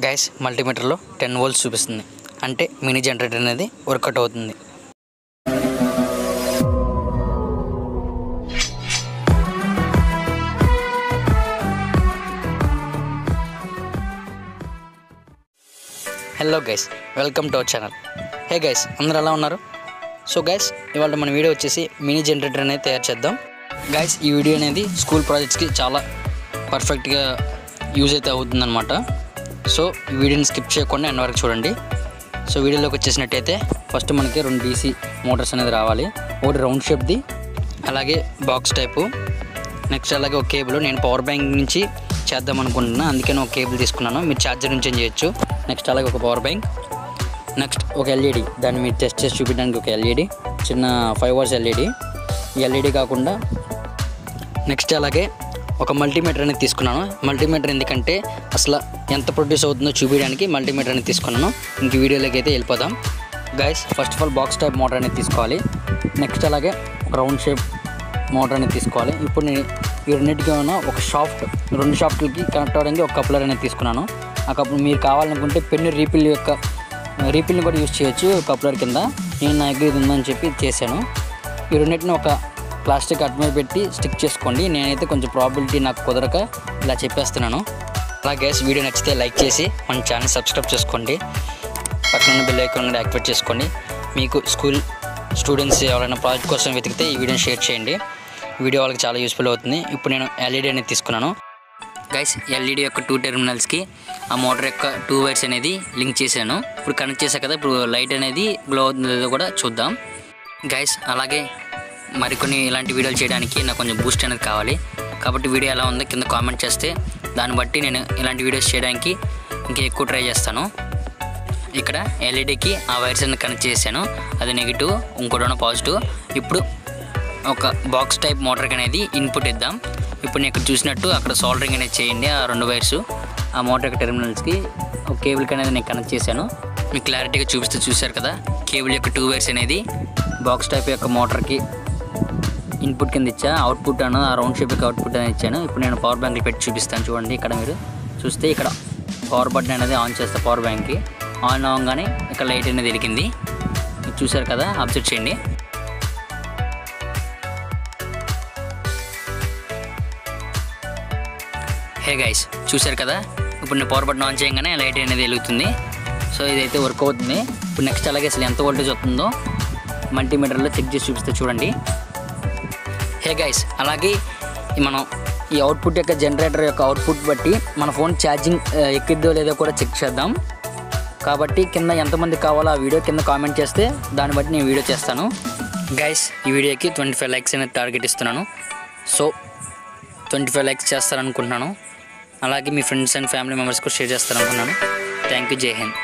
Guys మల్టీమీటర్లో 10 volts చూపిస్తుంది, అంటే mini generator అనేది వర్కౌట్ అవుతుంది. Hello guys, welcome to our channel. Hey guys, అందరూ ఎలా ఉన్నారు? సో గైస్, ఇవాళ మన వీడియో వచ్చేసి మినీ జనరేటర్ అనేది తయారు చేద్దాం. గైస్, ఈ వీడియో అనేది స్కూల్ ప్రాజెక్ట్స్కి చాలా పర్ఫెక్ట్గా యూజ్ అయితే అవుతుందన్నమాట. సో ఈ వీడియోని స్కిప్ చేయకుండా ఎండ్ వరకు చూడండి. సో వీడియోలోకి వచ్చేసినట్టయితే ఫస్ట్ మనకి 2 DC మోటార్స్ అనేది రావాలి. ఒకటి రౌండ్ షేప్ది, అలాగే బాక్స్ టైపు. నెక్స్ట్ అలాగే ఒక కేబుల్. నేను పవర్ బ్యాంక్ నుంచి చేద్దాం అనుకుంటున్నాను, అందుకని ఒక కేబుల్ తీసుకున్నాను. మీరు ఛార్జర్ నుంచి చేయొచ్చు. నెక్స్ట్ అలాగే ఒక పవర్ బ్యాంక్. నెక్స్ట్ ఒక LED, దాన్ని మీరు టెస్ట్ చేసి చూపించడానికి ఒక LED, చిన్న 5 వాట్స్ LED. ఈ LED కాకుండా నెక్స్ట్ అలాగే ఒక మల్టీమీటర్ అనేది తీసుకున్నాను. మల్టీమీటర్ ఎందుకంటే అసలు ఎంత ప్రొడ్యూస్ అవుతుందో చూపించడానికి మల్టీమీటర్ అనేది తీసుకున్నాను. ఇంక వీడియోలోకి అయితే వెళ్ళిపోదాం. Guys, first of all box type motor అనేది తీసుకోవాలి. నెక్స్ట్ అలాగే ఒక రౌండ్ షేప్ మోటార్ అనేది తీసుకోవాలి. ఇప్పుడు నేను ఈ రెండింటికి ఉన్న ఒక షాఫ్ట్, 2 షాఫ్ట్లకి కనెక్ట్ అవ్వడానికి ఒక కప్లర్ అనేది తీసుకున్నాను. ఆ కప్లర్ మీరు కావాలనుకుంటే పెన్ను రీపిల్ని కూడా యూజ్ చేయొచ్చు కప్లర్ కింద. నేను నా దగ్గర ఇది ఉందని చెప్పి చేశాను. ఈ రెండింటిని ఒక ప్లాస్టిక్ అట్ట మీద పెట్టి స్టిక్ చేసుకోండి. నేనైతే కొంచెం ప్రాబిలిటీ నాకు కుదరక ఇలా చెప్పేస్తున్నాను. అలా గైస్, వీడియో నచ్చితే లైక్ చేసి మన ఛానల్ సబ్స్క్రైబ్ చేసుకోండి. పక్కన బెల్ ఐకాన్ కూడా యాక్టివేట్ చేసుకోండి. మీకు స్కూల్ స్టూడెంట్స్ ఎవరైనా ప్రాజెక్ట్ కోసం వెతికితే ఈ వీడియోని షేర్ చేయండి. వీడియో వాళ్ళకి చాలా యూస్ఫుల్ అవుతుంది. ఇప్పుడు నేను LED అనేది తీసుకున్నాను. గైస్, LED యొక్క 2 టెర్మినల్స్కి ఆ మోటార్ యొక్క 2 వైర్స్ అనేది లింక్ చేశాను. ఇప్పుడు కనెక్ట్ చేశాను కదా, ఇప్పుడు లైట్ అనేది గ్లో అవుతుందో కూడా చూద్దాం. గైస్, అలాగే మరికొన్ని ఇలాంటి వీడియోలు చేయడానికి నాకు కొంచెం బూస్ట్ అనేది కావాలి. కాబట్టి వీడియో ఎలా ఉందో కింద కామెంట్ చేస్తే దాన్ని బట్టి నేను ఇలాంటి వీడియోస్ చేయడానికి ఇంకా ఎక్కువ ట్రై చేస్తాను. ఇక్కడ LEDకి ఆ వైర్స్ అనేది కనెక్ట్ చేశాను. అది నెగిటివ్, ఇంకోటి పాజిటివ్. ఇప్పుడు ఒక బాక్స్ టైప్ మోటార్కి అనేది ఇన్పుట్ ఇద్దాం. ఇప్పుడు నేను ఇక్కడ చూసినట్టు అక్కడ సోల్డరింగ్ అనేది చేయండి. ఆ 2 వైర్స్ ఆ మోటార్ యొక్క టెర్మినల్స్కి ఒక కేబుల్కి అనేది నేను కనెక్ట్ చేశాను. మీకు క్లారిటీగా చూపిస్తూ చూశారు కదా, కేబుల్ యొక్క 2 వైర్స్ అనేది బాక్స్ టైప్ యొక్క మోటార్కి ఇన్పుట్ కింద ఇచ్చా. అవుట్పుట్ అన్నది ఆ రౌండ్ షేప్ యొక్క అవుట్పుట్ అనేది ఇచ్చాను. ఇప్పుడు నేను పవర్ బ్యాంక్లో పెట్టి చూపిస్తాను. చూడండి, ఇక్కడ మీరు చూస్తే ఇక్కడ పవర్ బటన్ అనేది ఆన్ చేస్తే పవర్ బ్యాంక్కి ఆన్ అవ్వగానే ఇక్కడ లైట్ అనేది వెలిగింది. చూసారు కదా, అబ్జర్వ్ చేయండి. హే గైస్, చూసారు కదా, ఇప్పుడు నేను పవర్ బటన్ ఆన్ చేయగానే లైట్ అనేది వెలుగుతుంది. సో ఇదైతే వర్క్ అవుతుంది. ఇప్పుడు నెక్స్ట్ అలాగే అసలు ఎంత వోల్టేజ్ వస్తుందో మల్టీమీటర్లో చెక్ చేసి చూపిస్తే చూడండి. హే గైస్, అలాగే మనం ఈ అవుట్పుట్ యొక్క జనరేటర్ యొక్క అవుట్పుట్ బట్టి మన ఫోన్ ఛార్జింగ్ ఎక్కిద్దో లేదో కూడా చెక్ చేద్దాం. కాబట్టి కింద ఎంతమంది కావాలో ఆ వీడియో కింద కామెంట్ చేస్తే దాన్ని బట్టి నేను వీడియో చేస్తాను. గైస్, ఈ వీడియోకి 25 లైక్స్ అనేది టార్గెట్ ఇస్తున్నాను. సో 25 లైక్స్ చేస్తారనుకుంటున్నాను. అలాగే మీ ఫ్రెండ్స్ అండ్ ఫ్యామిలీ మెంబర్స్కి షేర్ చేస్తారనుకున్నాను. Thank you. జై హింద్.